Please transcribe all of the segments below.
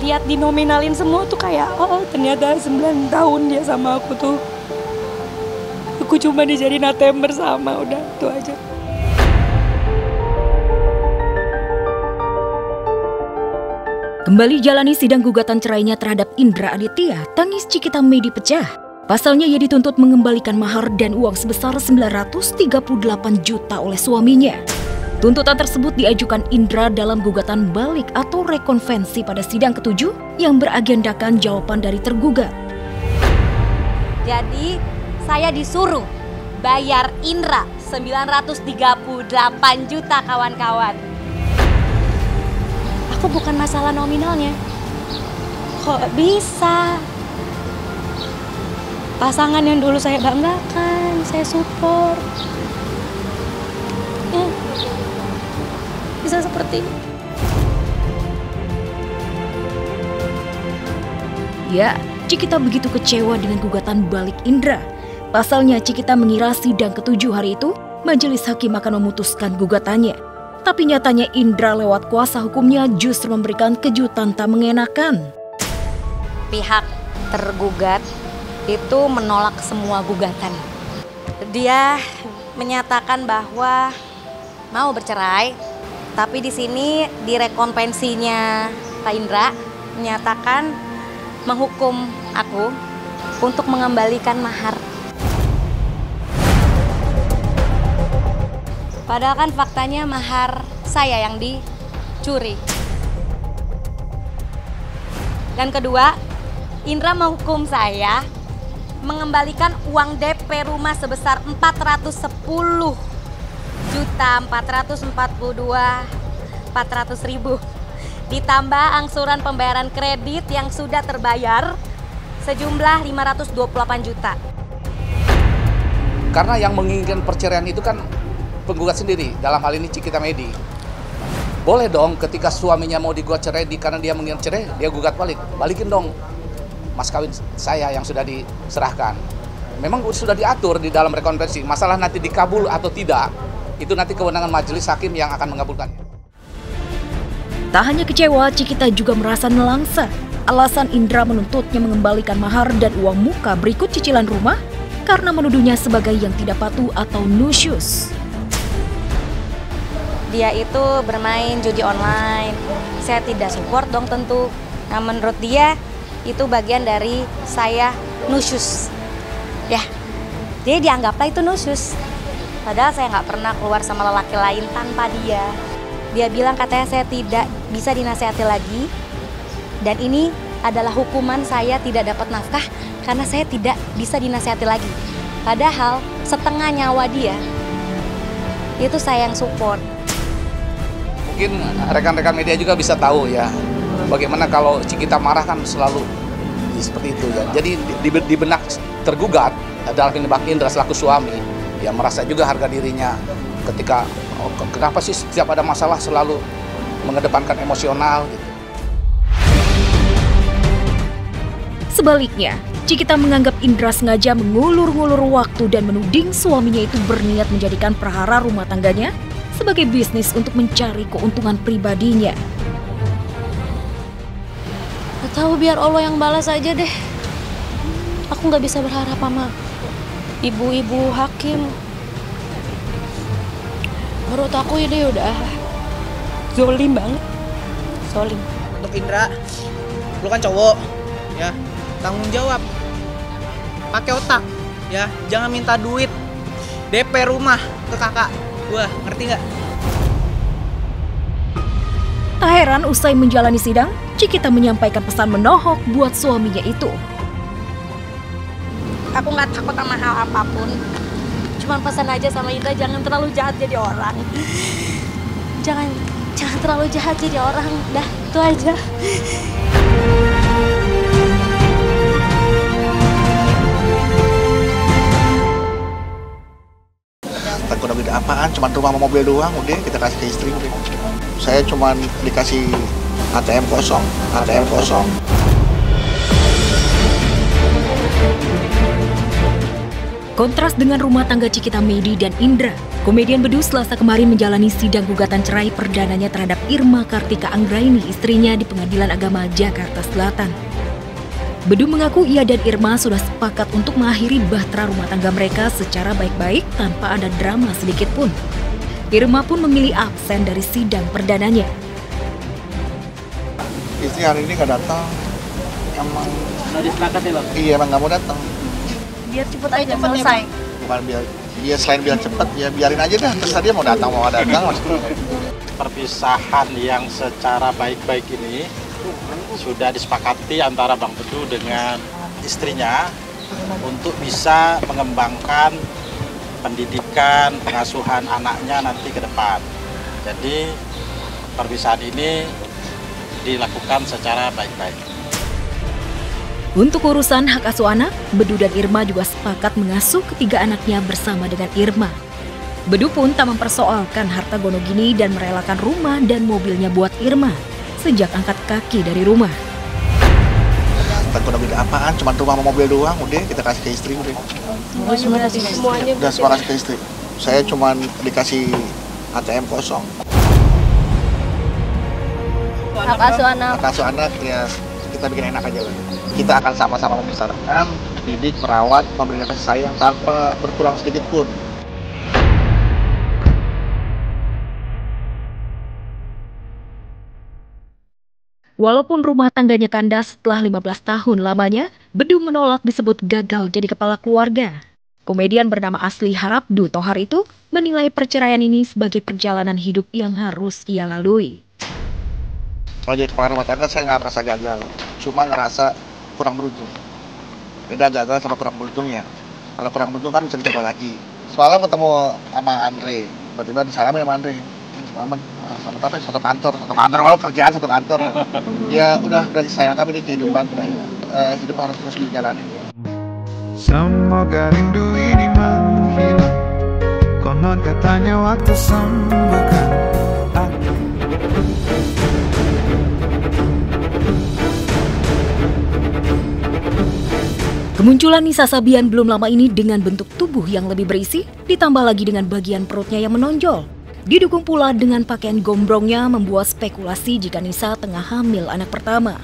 lihat dinominalin semua tuh kayak, oh ternyata 9 tahun dia sama aku tuh. Aku cuma dijadiin ATM bersama, udah itu aja. Kembali jalani sidang gugatan cerainya terhadap Indra Aditya, tangis Cikita Medi pecah. Pasalnya ia dituntut mengembalikan mahar dan uang sebesar 938 juta oleh suaminya. Tuntutan tersebut diajukan Indra dalam gugatan balik atau rekonvensi pada sidang ke-7 yang beragendakan jawaban dari tergugat. Jadi saya disuruh bayar Indra 938 juta kawan-kawan. Aku bukan masalah nominalnya. Kok bisa? Pasangan yang dulu saya banggakan, saya support. Ya, bisa seperti ini. Ya, Cikita begitu kecewa dengan gugatan balik Indra. Pasalnya Cikita mengira sidang ke-7 hari itu, majelis hakim akan memutuskan gugatannya. Tapi nyatanya Indra lewat kuasa hukumnya justru memberikan kejutan tak mengenakan. Pihak tergugat itu menolak semua gugatan. Dia menyatakan bahwa mau bercerai, tapi di sini di rekonvensinya Pak Indra menyatakan menghukum aku untuk mengembalikan mahar. Padahal kan faktanya mahar saya yang dicuri. Dan kedua, Indra menghukum saya mengembalikan uang DP rumah sebesar 410.442.400.000 ditambah angsuran pembayaran kredit yang sudah terbayar sejumlah 528 juta. Karena yang menginginkan perceraian itu kan penggugat sendiri, dalam hal ini Cikita Medi. Boleh dong ketika suaminya mau digugat cerai karena dia menginginkan cerai, dia gugat balik. Balikin dong mas kawin saya yang sudah diserahkan. Memang sudah diatur di dalam rekonvensi. Masalah nanti dikabul atau tidak, itu nanti kewenangan majelis hakim yang akan mengabulkannya. Tak hanya kecewa, Cikita juga merasa nelangsa. Alasan Indra menuntutnya mengembalikan mahar dan uang muka berikut cicilan rumah karena menuduhnya sebagai yang tidak patuh atau nusyus. Dia itu bermain judi online. Saya tidak support dong tentu. Nah menurut dia itu bagian dari saya nusyus. Ya, dia dianggaplah itu nusyus. Padahal saya nggak pernah keluar sama lelaki lain tanpa dia. Dia bilang katanya saya tidak bisa dinasihati lagi. Dan ini adalah hukuman saya tidak dapat nafkah karena saya tidak bisa dinasihati lagi. Padahal setengah nyawa dia itu saya yang support. Mungkin rekan-rekan media juga bisa tahu ya, bagaimana kalau Cikita marah kan selalu seperti itu ya. Jadi di benak tergugat adalah Bang Indra selaku suami, ya merasa juga harga dirinya ketika kenapa sih setiap ada masalah selalu mengedepankan emosional gitu. Sebaliknya, Cikita menganggap Indra sengaja mengulur-ngulur waktu dan menuding suaminya itu berniat menjadikan perkara rumah tangganya sebagai bisnis untuk mencari keuntungan pribadinya. Gak tahu, biar Allah yang balas aja deh. Aku nggak bisa berharap sama ibu-ibu hakim. Menurut aku ini udah zolim banget. Zolim. Untuk Indra, lu kan cowok, ya tanggung jawab. Pakai otak, ya jangan minta duit DP rumah ke kakak. Wah, ngerti nggak? Tak heran usai menjalani sidang, Cikita menyampaikan pesan menohok buat suaminya itu. Aku nggak takut sama hal apapun. Cuman pesan aja sama Indra, jangan terlalu jahat jadi orang. Jangan terlalu jahat jadi orang. Dah, itu aja. Takut ada apaan, cuma rumah sama mobil doang, udah kita kasih ke istri udah. Saya cuma dikasih ATM kosong. Kontras dengan rumah tangga Cikita Medi dan Indra, komedian Bedu Selasa kemarin menjalani sidang gugatan cerai perdananya terhadap Irma Kartika Anggraini, istrinya di Pengadilan Agama Jakarta Selatan. Bedu mengaku ia dan Irma sudah sepakat untuk mengakhiri bahtera rumah tangga mereka secara baik-baik tanpa ada drama sedikit pun. Irma pun memilih absen dari sidang perdananya. Istri hari ini nggak datang, emang Udah disepakati loh. iya emang nggak mau datang. Biar cepet aja selesai. Bukan biar selain biar cepet, ya biarin aja dah, terserah dia mau datang mau nggak datang. Perpisahan yang secara baik-baik ini sudah disepakati antara Bang Bedu dengan istrinya untuk bisa mengembangkan pendidikan, pengasuhan anaknya nanti ke depan. Jadi perpisahan ini dilakukan secara baik-baik. Untuk urusan hak asuh anak, Bedu dan Irma juga sepakat mengasuh ketiga anaknya bersama dengan Irma. Bedu pun tak mempersoalkan harta gonogini dan merelakan rumah dan mobilnya buat Irma sejak angkat kaki dari rumah. Takut beda apaan, cuma rumah sama mobil doang, udah kita kasih ke istri udah. Semuanya Udah semua kasih ke istri. Saya cuma dikasih ATM kosong. hak asuh anak. Hak asuh anak ya kita bikin enak aja lah. Kita akan sama-sama membesarkan, didik, merawat, memberikan kasih sayang tanpa berkurang sedikit pun. Walaupun rumah tangganya kandas setelah 15 tahun lamanya, Bedu menolak disebut gagal jadi kepala keluarga. Komedian bernama asli Harabdu Tohar itu menilai perceraian ini sebagai perjalanan hidup yang harus ia lalui. Kalau jadi kepala rumah tangga saya nggak merasa gagal, cuma ngerasa kurang beruntung. Beda gagal sama kurang beruntungnya. Kalau kurang beruntung kan bisa dicoba lagi. Semalam ketemu sama Andre, tiba-tiba disalamin sama Andre. Selamat, satu kantor kalau kerjaan satu kantor. Ya udah sayang kami di kehidupan, hidup harus terus dijalani. Semoga rindu ini menghilang, konon katanya waktu sembuhkan aku. Kemunculan Nisa Sabian belum lama ini dengan bentuk tubuh yang lebih berisi, ditambah lagi dengan bagian perutnya yang menonjol. Didukung pula dengan pakaian gombrongnya membuat spekulasi jika Nisa tengah hamil anak pertama.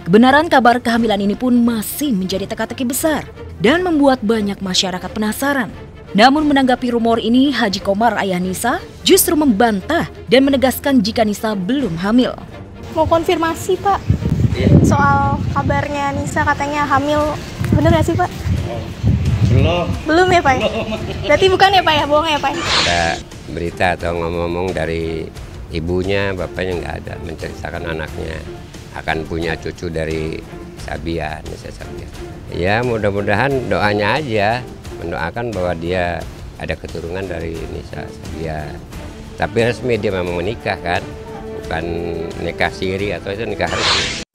Kebenaran kabar kehamilan ini pun masih menjadi teka-teki besar dan membuat banyak masyarakat penasaran. Namun menanggapi rumor ini, Haji Komar ayah Nisa justru membantah dan menegaskan jika Nisa belum hamil. Mau konfirmasi Pak, soal kabarnya Nisa katanya hamil, bener gak sih Pak? Belum ya Pak? Berarti bukan ya Pak ya, bohong ya Pak? Ada berita atau ngomong-ngomong dari ibunya, bapaknya nggak ada menceritakan anaknya akan punya cucu dari Sabian, Nisa Sabian. Ya mudah-mudahan doanya aja, mendoakan bahwa dia ada keturunan dari Nisa Sabian. Tapi resmi dia memang menikah kan, bukan nikah siri atau itu nikah resmi.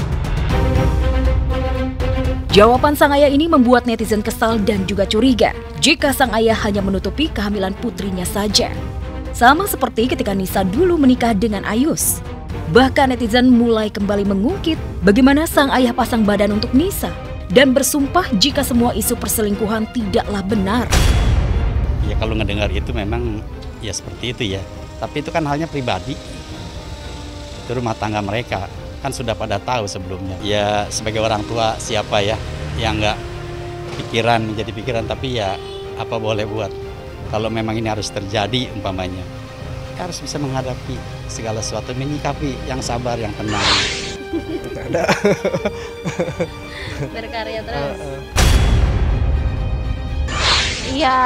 Jawaban sang ayah ini membuat netizen kesal dan juga curiga jika sang ayah hanya menutupi kehamilan putrinya saja. Sama seperti ketika Nisa dulu menikah dengan Ayus. Bahkan netizen mulai kembali mengungkit bagaimana sang ayah pasang badan untuk Nisa dan bersumpah jika semua isu perselingkuhan tidaklah benar. Ya kalau ngedengar itu memang ya seperti itu ya. Tapi itu kan halnya pribadi. Itu rumah tangga mereka. Kan sudah pada tahu sebelumnya. Ya sebagai orang tua siapa ya yang nggak menjadi pikiran, tapi ya apa boleh buat. Kalau memang ini harus terjadi umpamanya, kita harus bisa menghadapi segala sesuatu, menyikapi yang sabar, yang tenang. Ada. Berkarya terus. Iya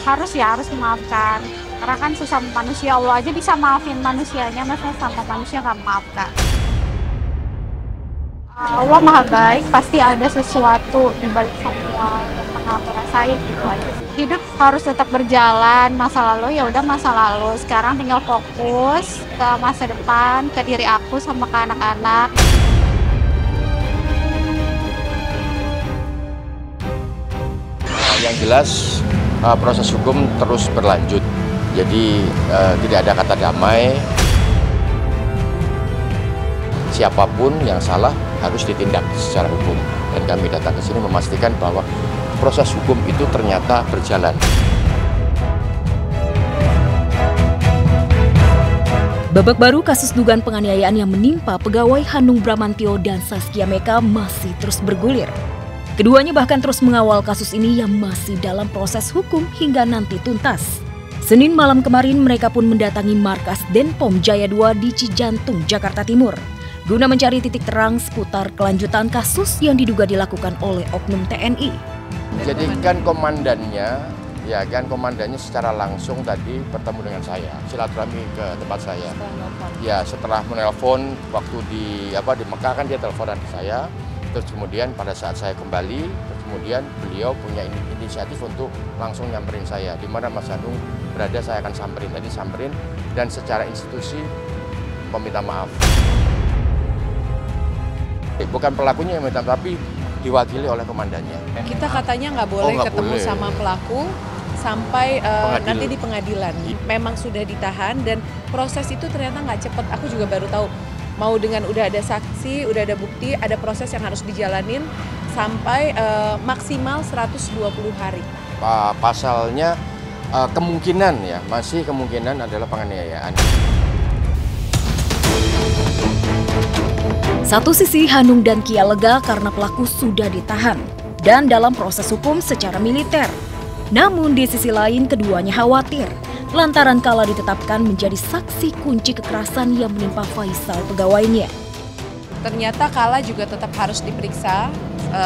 harus memaafkan. Karena kan susah manusia, Allah aja bisa maafin manusianya, masa sama manusia nggak maafkan. Allah maha baik, pasti ada sesuatu di balik semua yang pernah aku rasain gitu aja. Hidup harus tetap berjalan, masa lalu ya udah masa lalu. Sekarang tinggal fokus ke masa depan, ke diri aku sama ke anak-anak. Yang jelas proses hukum terus berlanjut. Jadi tidak ada kata damai. Siapapun yang salah harus ditindak secara hukum. Dan kami datang ke sini memastikan bahwa proses hukum itu ternyata berjalan. Babak baru kasus dugaan penganiayaan yang menimpa pegawai Hanung Bramantyo dan Saskia Meka masih terus bergulir. Keduanya bahkan terus mengawal kasus ini yang masih dalam proses hukum hingga nanti tuntas. Senin malam kemarin mereka pun mendatangi markas Denpom Jaya 2 di Cijantung, Jakarta Timur, guna mencari titik terang seputar kelanjutan kasus yang diduga dilakukan oleh oknum TNI. Jadi kan komandannya secara langsung tadi bertemu dengan saya, silaturahmi ke tempat saya. Ya, setelah menelpon waktu di Mekah kan dia teleponan ke saya. Terus kemudian pada saat saya kembali, kemudian beliau punya inisiatif untuk langsung nyamperin saya. Di mana Mas Hanung berada saya akan samperin. Tadi samperin dan secara institusi meminta maaf. Bukan pelakunya yang minta, tapi diwakili oleh komandannya. Kita katanya nggak boleh ketemu sama pelaku sampai nanti di pengadilan. Memang sudah ditahan dan proses itu ternyata nggak cepat. Aku juga baru tahu. Mau dengan udah ada saksi, udah ada bukti, ada proses yang harus dijalanin sampai maksimal 120 hari. Pasalnya masih kemungkinan adalah penganiayaan. Satu sisi Hanung dan Kia lega karena pelaku sudah ditahan dan dalam proses hukum secara militer. Namun di sisi lain keduanya khawatir lantaran Kala ditetapkan menjadi saksi kunci kekerasan yang menimpa Faisal pegawainya. Ternyata Kala juga tetap harus diperiksa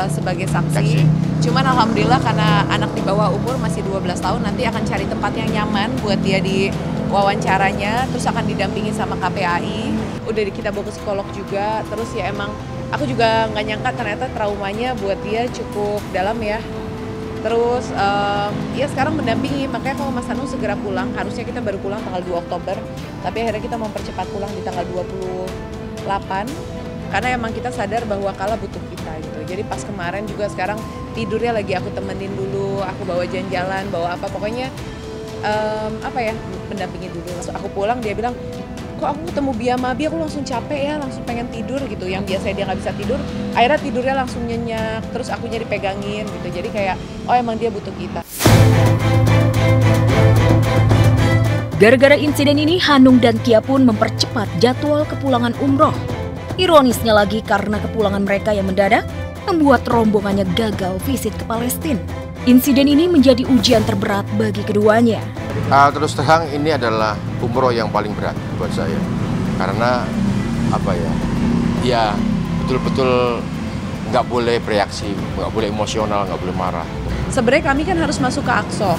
sebagai saksi. Cuman alhamdulillah karena anak di bawah umur masih 12 tahun nanti akan cari tempat yang nyaman buat dia di wawancaranya, terus akan didampingi sama KPAI. Udah kita bawa ke psikolog juga, terus ya emang aku juga nggak nyangka ternyata traumanya buat dia cukup dalam ya. Terus ya sekarang mendampingi, makanya kalau Mas Hanung segera pulang, harusnya kita baru pulang tanggal 2 Oktober, tapi akhirnya kita mempercepat pulang di tanggal 28, karena emang kita sadar bahwa Kala butuh kita gitu. Jadi pas kemarin juga sekarang tidurnya lagi aku temenin dulu, aku bawa jalan-jalan, bawa apa, pokoknya mendampingi dulu. Aku pulang dia bilang, kok aku ketemu Biamabi aku langsung capek ya, langsung pengen tidur gitu. Yang biasanya dia nggak bisa tidur, akhirnya tidurnya langsung nyenyak, terus akunya dipegangin gitu. Jadi kayak, oh emang dia butuh kita. Gara-gara insiden ini, Hanung dan Kia pun mempercepat jadwal kepulangan umroh. Ironisnya lagi karena kepulangan mereka yang mendadak, membuat rombongannya gagal visit ke Palestina. Insiden ini menjadi ujian terberat bagi keduanya. Terus terang ini adalah umroh yang paling berat buat saya. Karena ya betul-betul nggak boleh bereaksi, nggak boleh emosional, nggak boleh marah. Sebenarnya kami kan harus masuk ke Aqsa.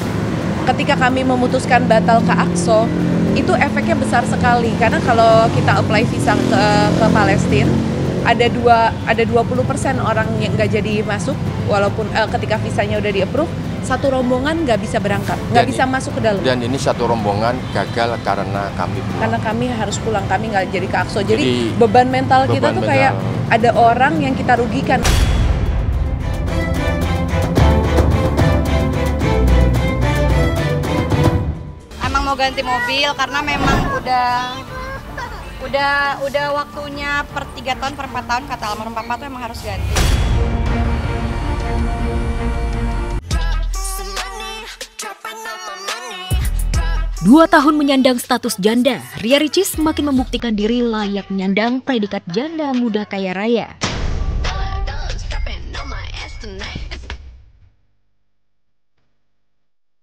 Ketika kami memutuskan batal ke Aqsa, itu efeknya besar sekali. Karena kalau kita apply visa ke Palestina, ada 20% orang yang nggak jadi masuk, walaupun ketika visanya udah di-approve, satu rombongan nggak bisa berangkat, nggak bisa masuk ke dalam. Dan ini satu rombongan gagal karena kami pulang. Karena kami harus pulang, kami nggak jadi ke Aqsa. Jadi beban mental kita tuh kayak ada orang yang kita rugikan. Emang mau ganti mobil karena memang udah waktunya per 3 tahun, per 4 tahun kata almarhum papa tuh emang harus ganti. Dua tahun menyandang status janda, Ria Ricis semakin membuktikan diri layak menyandang predikat janda muda kaya raya.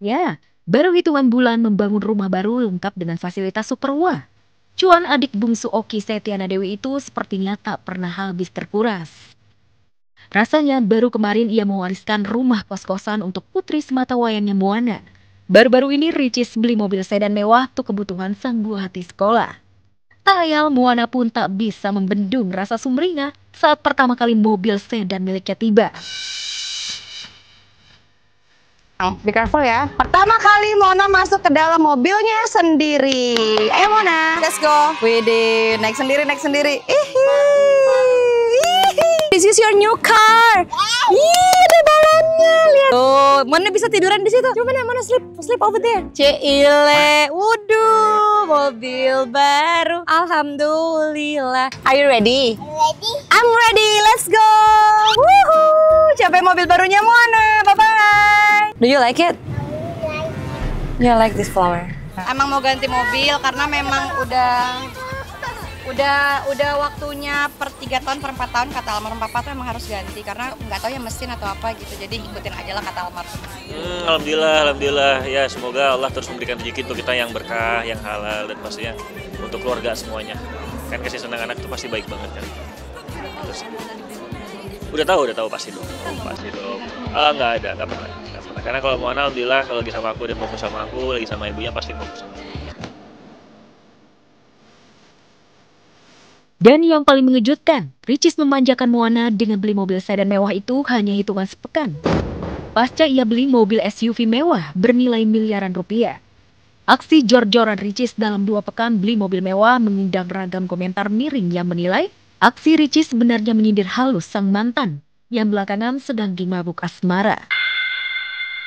Ya, baru hitungan bulan membangun rumah baru lengkap dengan fasilitas super wah. Cuan adik bungsu Oki Setiana Dewi itu sepertinya tak pernah habis terkuras. Rasanya baru kemarin ia mewariskan rumah kos-kosan untuk putri sematawayangnya Moana. Baru-baru ini Ricis beli mobil sedan mewah untuk kebutuhan sang buah hati sekolah. Tak ayal Moana pun tak bisa membendung rasa sumringah saat pertama kali mobil sedan miliknya tiba. Be careful ya. Pertama kali Mona masuk ke dalam mobilnya sendiri. Ayo Mona, let's go. Widih, naik sendiri. This is your new car. Ih, ada balonnya. mobilnya, lihat. Tuh, mana bisa tiduran di situ? Coba mana sleep over there. Cile, waduh, mobil baru. Alhamdulillah. Are you ready? Ready. I'm ready. Let's go. Woohoo! Capai mobil barunya Mona. Bye bye. Do you like it? You like this flower? Emang mau ganti mobil karena memang udah waktunya per 3 tahun, per 4 tahun kata almarhum papa tuh emang harus ganti karena nggak tahu ya mesin atau apa gitu, jadi ikutin aja lah kata almarhum. Alhamdulillah ya, semoga Allah terus memberikan rezeki untuk kita yang berkah, yang halal, dan pastinya untuk keluarga semuanya. Kan kasih senang anak itu pasti baik banget kan. Terus, udah tahu pasti dong. Nggak pernah. Karena kalau mau alhamdulillah kalau lagi sama aku, dia fokus sama aku, lagi sama ibunya pasti fokus sama aku. Dan yang paling mengejutkan, Ricis memanjakan Moana dengan beli mobil sedan mewah itu hanya hitungan sepekan. Pasca ia beli mobil SUV mewah bernilai miliaran rupiah. Aksi jor-joran Ricis dalam 2 pekan beli mobil mewah mengundang ragam komentar miring yang menilai aksi Ricis sebenarnya menyindir halus sang mantan yang belakangan sedang dimabuk asmara.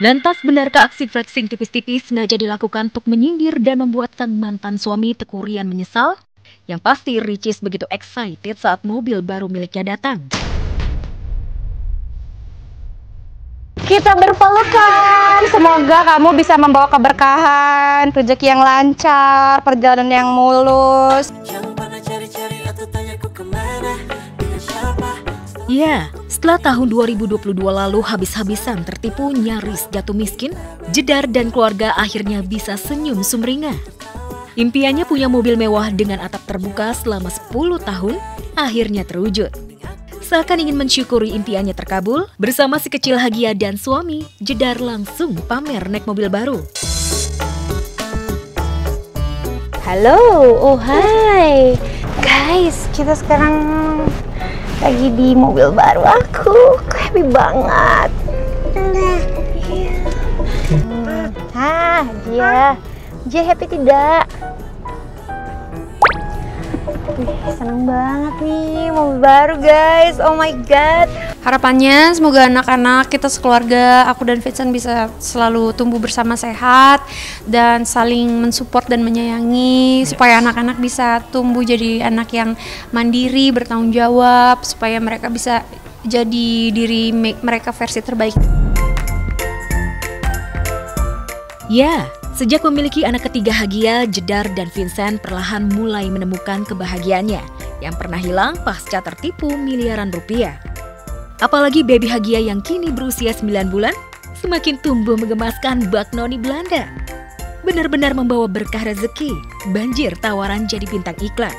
Lantas benarkah aksi flexing tipis-tipis sengaja dilakukan untuk menyindir dan membuat sang mantan suami tekurian menyesal? Yang pasti Ricis begitu excited saat mobil baru miliknya datang. Kita berpelukan, semoga kamu bisa membawa keberkahan, rezeki yang lancar, perjalanan yang mulus. Ya, setelah tahun 2022 lalu habis-habisan tertipu nyaris jatuh miskin, Jedar dan keluarga akhirnya bisa senyum sumringah. Impiannya punya mobil mewah dengan atap terbuka selama 10 tahun akhirnya terwujud. Seakan ingin mensyukuri impiannya terkabul, bersama si kecil Hagia dan suami, Jedar langsung pamer naik mobil baru. Halo, oh hai. Guys, kita sekarang lagi di mobil baru aku. Happy banget. Dia happy tidak? Seneng banget nih mobil baru guys, oh my god. Harapannya semoga anak-anak kita sekeluarga, aku dan Vincent bisa selalu tumbuh bersama sehat dan saling mensupport dan menyayangi, supaya anak-anak bisa tumbuh jadi anak yang mandiri, bertanggung jawab, supaya mereka bisa jadi diri mereka versi terbaik. Ya, sejak memiliki anak ketiga Hagia, Jedar dan Vincent perlahan mulai menemukan kebahagiaannya yang pernah hilang pasca tertipu miliaran rupiah. Apalagi baby Hagia yang kini berusia 9 bulan, semakin tumbuh menggemaskan bak noni Belanda. Benar-benar membawa berkah rezeki, banjir tawaran jadi bintang iklan.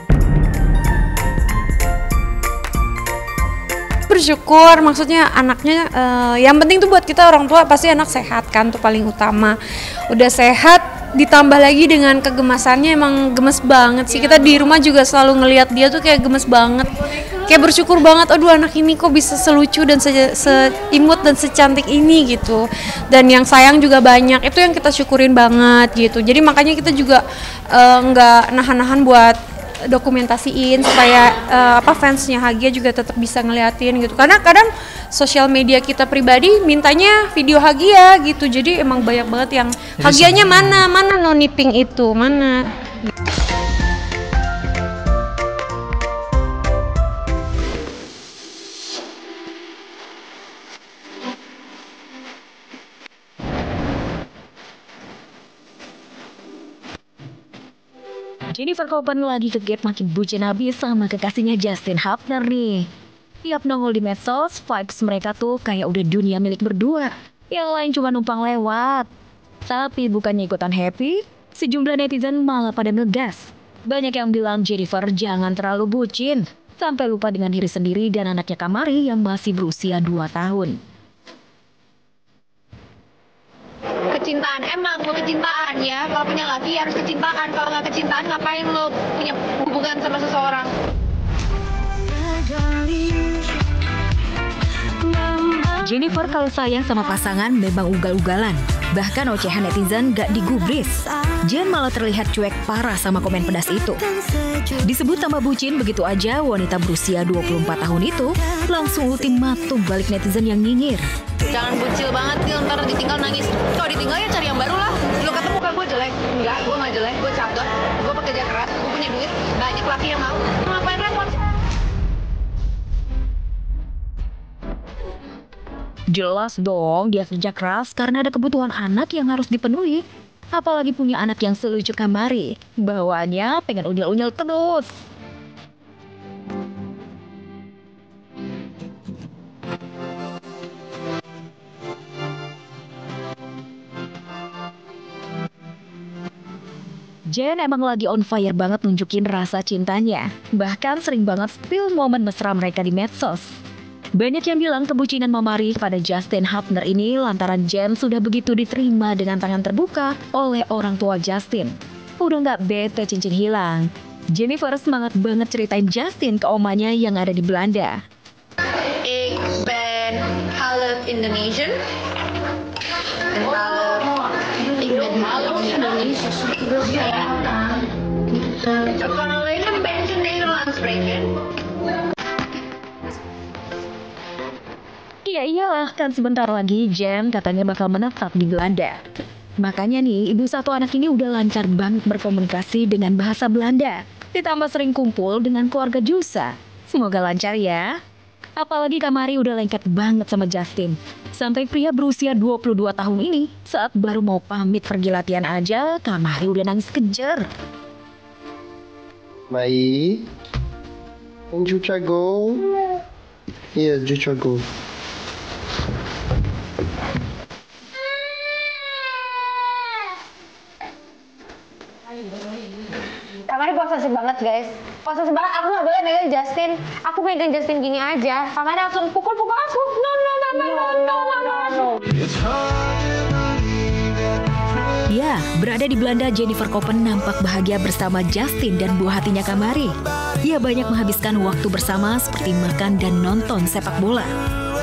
Bersyukur, maksudnya anaknya yang penting tuh buat kita orang tua pasti anak sehat kan, tuh paling utama. Udah sehat ditambah lagi dengan kegemasannya, emang gemes banget sih. Kita di rumah juga selalu ngelihat dia tuh kayak gemes banget, kayak bersyukur banget, aduh anak ini kok bisa selucu dan seimut dan secantik ini gitu. Dan yang sayang juga banyak, itu yang kita syukurin banget gitu. Jadi makanya kita juga nggak nahan-nahan buat dokumentasiin supaya fansnya Hagia juga tetap bisa ngeliatin gitu, karena kadang sosial media kita pribadi mintanya video Hagia gitu, jadi emang banyak banget yang Hagianya mana noni pink itu mana. Jennifer Copen lagi ke gap makin bucin habis sama kekasihnya Justin Hubner nih. Tiap nongol di medsos, vibes mereka tuh kayak udah dunia milik berdua. Yang lain cuma numpang lewat. Tapi bukannya ikutan happy, sejumlah netizen malah pada ngegas. Banyak yang bilang Jennifer jangan terlalu bucin, sampai lupa dengan diri sendiri dan anaknya Kamari yang masih berusia 2 tahun. Kecintaan, emang mau kecintaan ya. Kalau punya laki harus kecintaan. Kalau nggak kecintaan, ngapain lo punya hubungan sama seseorang? Jennifer kalau sayang sama pasangan memang ugal-ugalan. Bahkan ocehan netizen gak digubris. Jen malah terlihat cuek parah sama komen pedas itu. Disebut tambah bucin begitu aja, wanita berusia 24 tahun itu langsung ultimatum balik netizen yang nyinyir. Jangan bucil banget nih, ntar ditinggal nangis. Kalau ditinggal ya cari yang baru lah. Lu kata muka gue jelek? Enggak, gue gak jelek, gue cakep. Gue pekerja keras, gue punya duit, banyak laki yang mau. Ngapain repot? Jelas dong dia kerja keras karena ada kebutuhan anak yang harus dipenuhi. Apalagi punya anak yang selucu Kamari, bawaannya pengen unyel-unyel terus. Jen emang lagi on fire banget nunjukin rasa cintanya. Bahkan sering banget spill momen mesra mereka di medsos. Banyak yang bilang kebucinan Mamari pada Justin Hubner ini lantaran Jen sudah begitu diterima dengan tangan terbuka oleh orang tua Justin. Udah nggak bete cincin hilang. Jennifer semangat banget ceritain Justin ke omanya yang ada di Belanda. Ik ben half Indonesian en ik ben half Indonesisch. Ik kan alleen een beetje Nederlands spreken. Iya iyalah, kan sebentar lagi Jen katanya bakal menetap di Belanda. Makanya nih, ibu satu anak ini udah lancar banget berkomunikasi dengan bahasa Belanda. Ditambah sering kumpul dengan keluarga Jusa. Semoga lancar ya. Apalagi Kamari udah lengket banget sama Justin. Sampai pria berusia 22 tahun ini, saat baru mau pamit pergi latihan aja, Kamari udah nangis kejer. Mai, Jucha go. Iya, Jucha go. Kamari posesif banget guys. Posesif banget, aku gak boleh megang Justin. Aku megang Justin gini aja. Kamari langsung pukul-pukul aku. No. Ya, berada di Belanda, Jennifer Koppen nampak bahagia bersama Justin dan buah hatinya Kamari. Ia banyak menghabiskan waktu bersama seperti makan dan nonton sepak bola.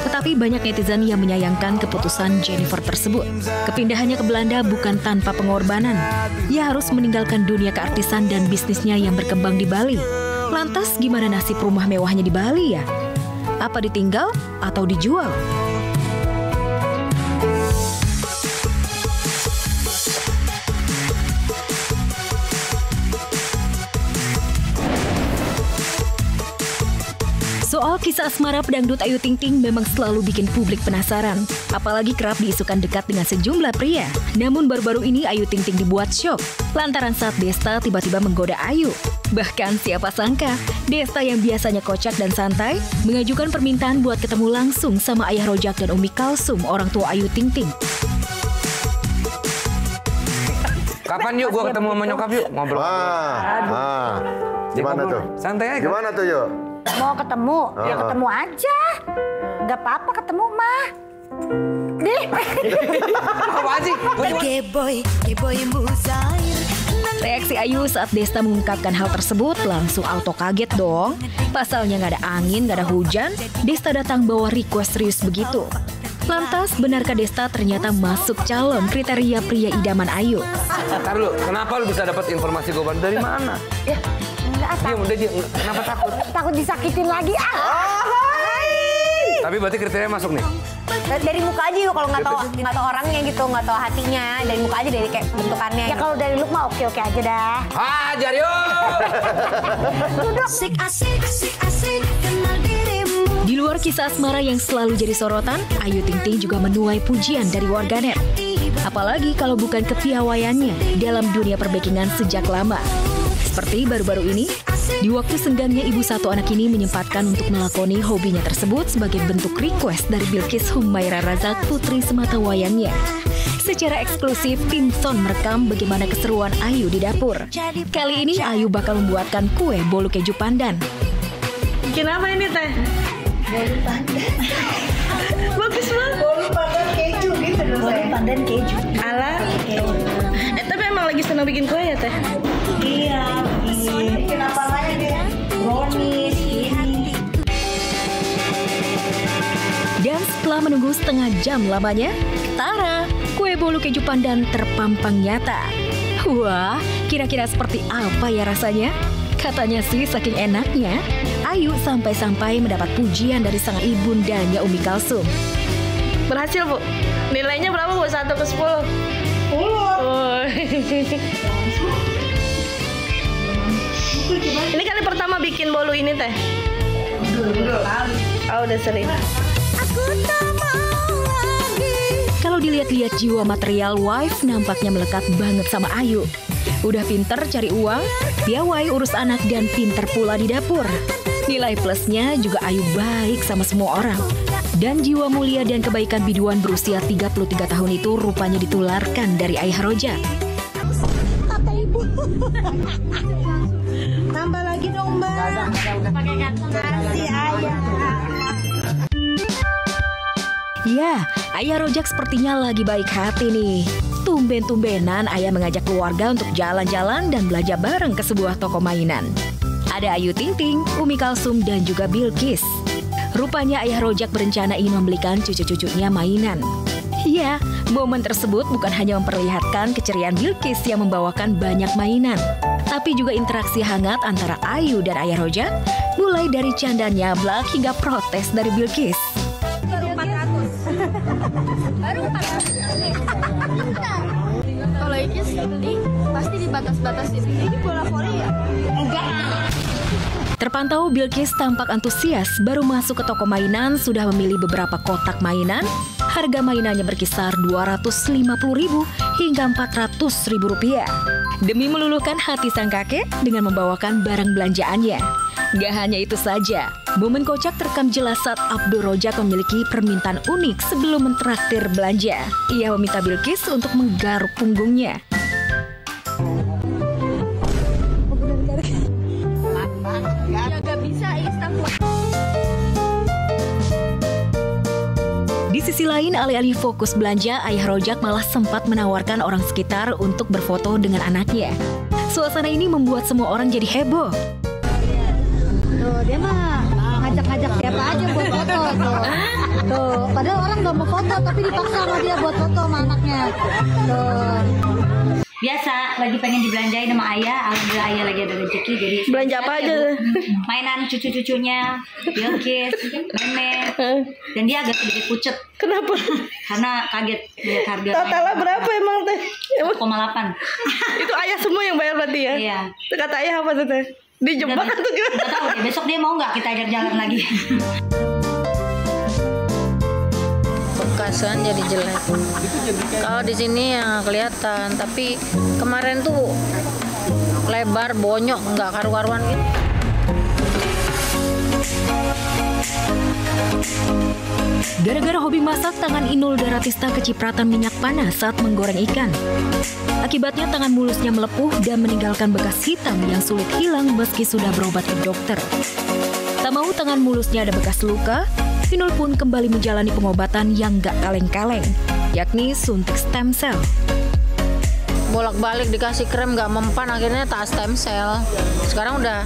Tetapi banyak netizen yang menyayangkan keputusan Jennifer tersebut. Kepindahannya ke Belanda bukan tanpa pengorbanan. Ia harus meninggalkan dunia keartisan dan bisnisnya yang berkembang di Bali. Lantas gimana nasib rumah mewahnya di Bali ya? Apa ditinggal atau dijual? Soal kisah asmara pedangdut Ayu Ting Ting memang selalu bikin publik penasaran. Apalagi kerap diisukan dekat dengan sejumlah pria. Namun baru-baru ini Ayu Ting Ting dibuat syok lantaran saat Desta tiba-tiba menggoda Ayu. Bahkan siapa sangka, Desta yang biasanya kocak dan santai mengajukan permintaan buat ketemu langsung sama ayah Rojak dan Umi Kalsum, orang tua Ayu Ting Ting. Kapan yuk gua ketemu sama nyokap yuk ngobrol. Gimana tuh? Santai aja. Gimana tuh yuk? Mau ketemu, ya ketemu aja. Gak apa-apa ketemu mah. Deh. Apaan sih? Reaksi Ayu saat Desta mengungkapkan hal tersebut langsung auto kaget dong. Pasalnya gak ada angin, gak ada hujan, Desta datang bawa request serius begitu. Lantas, benarkah Desta ternyata masuk calon kriteria pria idaman Ayu? Ntar lu, kenapa lu bisa dapat informasi gue dari mana? Ya, enggak dia, kenapa takut? Takut disakitin lagi Tapi berarti kriteria masuk nih? Dari muka aja yuk, kalau nggak tahu orangnya gitu, nggak tahu hatinya, dari muka aja, dari kayak bentukannya. Ya kalau dari look mah oke aja dah. Hajar yuk! Di luar kisah asmara yang selalu jadi sorotan, Ayu Ting Ting juga menuai pujian dari warganet. Apalagi kalau bukan kepiawaiannya dalam dunia perbackingan sejak lama. Seperti baru-baru ini, di waktu senggangnya ibu satu anak ini menyempatkan untuk melakoni hobinya tersebut sebagai bentuk request dari Bilqis Humaira Razak, putri sematawayangnya. Secara eksklusif, tim Son merekam bagaimana keseruan Ayu di dapur. Kali ini Ayu bakal membuatkan kue bolu keju pandan. Bikin apa ini teh? Bolu pandan. Bagus banget. Bolu pandan keju gitu dong. Bolu pandan keju. Ala. Tapi emang lagi senang bikin kue ya teh? Iya. Bikin apa lagi dia? Brownies. Dan setelah menunggu setengah jam lamanya, tara, kue bolu keju pandan terpampang nyata. Wah, kira-kira seperti apa ya rasanya? Katanya sih saking enaknya, Ayu sampai-sampai mendapat pujian dari sang ibundanya Umi Kalsum. Berhasil, Bu. Nilainya berapa, Bu? 1 ke 10? 10. Ini kali pertama bikin bolu ini, Teh? Oh, udah sering. Kalau dilihat-lihat jiwa material, wife nampaknya melekat banget sama Ayu. Udah pinter cari uang, piawai urus anak, dan pinter pula di dapur. Nilai plusnya juga Ayu baik sama semua orang. Dan jiwa mulia dan kebaikan biduan berusia 33 tahun itu rupanya ditularkan dari ayah Rojak. Kata ibu. Tambah lagi dong, Mbak. Pakai kantong kasih ayah. Ya, ayah Rojak sepertinya lagi baik hati nih. Tumben-tumbenan ayah mengajak keluarga untuk jalan-jalan dan belanja bareng ke sebuah toko mainan. Ada Ayu Ting Ting, Umi Kalsum, dan juga Bilkis. Rupanya ayah Rojak berencana ingin membelikan cucu-cucunya mainan. Ya, momen tersebut bukan hanya memperlihatkan keceriaan Bilkis yang membawakan banyak mainan, tapi juga interaksi hangat antara Ayu dan ayah Rojak, mulai dari canda nyablak hingga protes dari Bilkis. Baru 400. Kalau ini pasti di batas-batas ini bola voli ya? Enggak. Terpantau Bilkis tampak antusias, baru masuk ke toko mainan sudah memilih beberapa kotak mainan. Harga mainannya berkisar 250.000 hingga 400.000 rupiah. Demi meluluhkan hati sang kakek dengan membawakan barang belanjaannya. Gak hanya itu saja, momen kocak terekam jelas saat Abdul Rojak memiliki permintaan unik sebelum mentraktir belanja. Ia meminta Bilkis untuk menggaruk punggungnya. Ya gak bisa instan. Di sisi lain, alih-alih fokus belanja, ayah Rojak malah sempat menawarkan orang sekitar untuk berfoto dengan anaknya. Suasana ini membuat semua orang jadi heboh. Tuh, dia mah ngajak-ngajak siapa aja buat foto tuh. Tuh, padahal orang gak mau foto tapi dipaksa sama dia buat foto sama anaknya. Tuh. Biasa, lagi pengen dibelanjain sama ayah. Alhamdulillah ayah lagi ada rezeki, jadi belanja apa aja? Mainan cucu-cucunya, Bilkis, Meme, dan dia agak sedikit pucet. Kenapa? Karena kaget lihat harga. Totalnya berapa emang Teh? 1,8. Itu ayah semua yang bayar berarti ya? Iya. Kata ayah apa tuh Teh? Dijebak atau gimana? Nggak tahu deh, besok dia mau nggak kita ajak jalan lagi. Bekas kan jadi jelek. Kalau di sini ya kelihatan, tapi kemarin tuh lebar, bonyok, nggak karu-karuan gitu. Gara-gara hobi masak, tangan Inul Daratista kecipratan minyak panas saat menggoreng ikan. Akibatnya tangan mulusnya melepuh dan meninggalkan bekas hitam yang sulit hilang meski sudah berobat ke dokter. Tak mau tangan mulusnya ada bekas luka, Inul pun kembali menjalani pengobatan yang gak kaleng-kaleng, yakni suntik stem cell. Bolak-balik dikasih krem gak mempan, akhirnya tak stem cell. Sekarang udah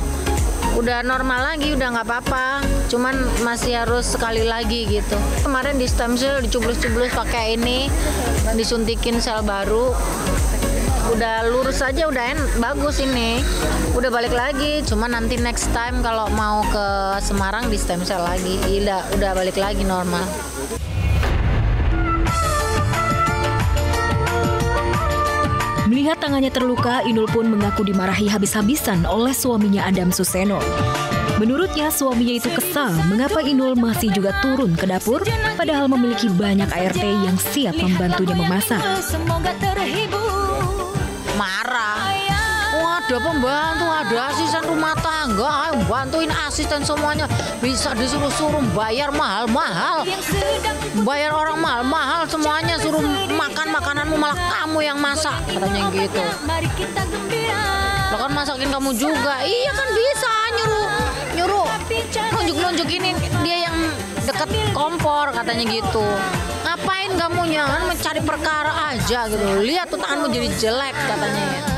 normal lagi, udah nggak apa-apa, cuman masih harus sekali lagi gitu. Kemarin di stem cell dicublus-cublus pakai ini, disuntikin sel baru, udah lurus aja, udah bagus ini, udah balik lagi. Cuman nanti next time kalau mau ke Semarang di stem cell lagi, udah balik lagi normal. Melihat tangannya terluka, Inul pun mengaku dimarahi habis-habisan oleh suaminya Adam Suseno. Menurutnya, suaminya itu kesal mengapa Inul masih juga turun ke dapur, padahal memiliki banyak ART yang siap membantunya memasak. Marah. Ada pembantu, ada asisten rumah tangga, ayo bantuin asisten semuanya. Bisa disuruh-suruh bayar mahal-mahal, bayar orang mahal-mahal semuanya, suruh makan makananmu malah kamu yang masak, katanya gitu. Lo kan masakin kamu juga, iya kan bisa nyuruh nunjuk ini dia yang deket kompor, katanya gitu. Ngapain kamu jangan mencari perkara aja gitu, lihat tuh tanganmu jadi jelek, katanya.